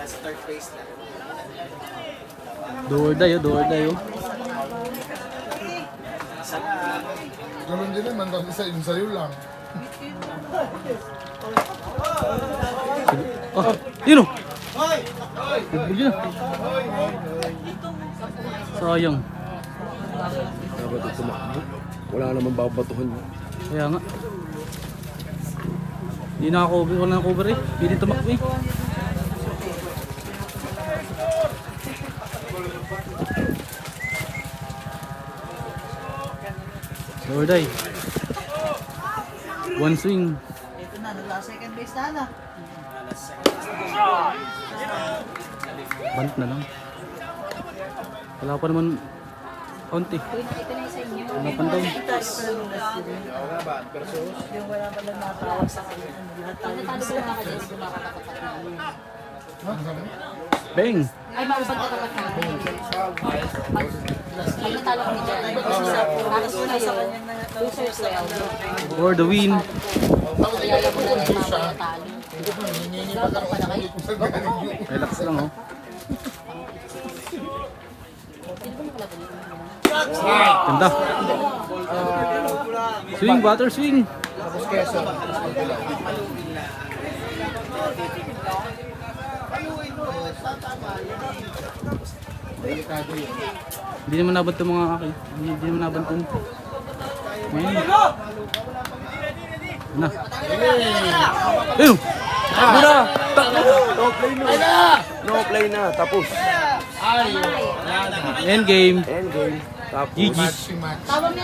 Nasa third place na. Do or die, oh, do or die, oh. Ganun din naman, tapos isa yung sa'yo lang. Ah, yun, oh. Bubog yun, ah. Sayang. Dapat ito tumakbo. Wala naman babatuhan mo. Kaya nga. Hindi naka-cover, wala naka-cover eh. Pili tumakbo eh. Do or die. One swing. Ito na, nala second base na na. Bant na lang. Wala pa naman konti. Ito na sa inyo. Wala pa daw. Yung wala pa lang natawag sa kanya. Natalo ko lang ako dyan. Hindi makakatapat na. Ha? Sabi? Bang! Ay, maubad ka tapat na. Pag natalo ko ni Jan. Bakit ko na yun? Losers well. For the win. Kaya mo na rin mga natalo. Nangingipag pa na kayo. Relax lang oh. Ganda. Swing, batter swing. Tapos keso. Delikado yun. Hindi naman nabant itong mga akin. Hindi naman nabant itong. Ngayon. Na. Ayun! Takbo na! Takbo! No play na! No play na! Tapos. End game. End game. Tapos. GG. Match. Tawag niya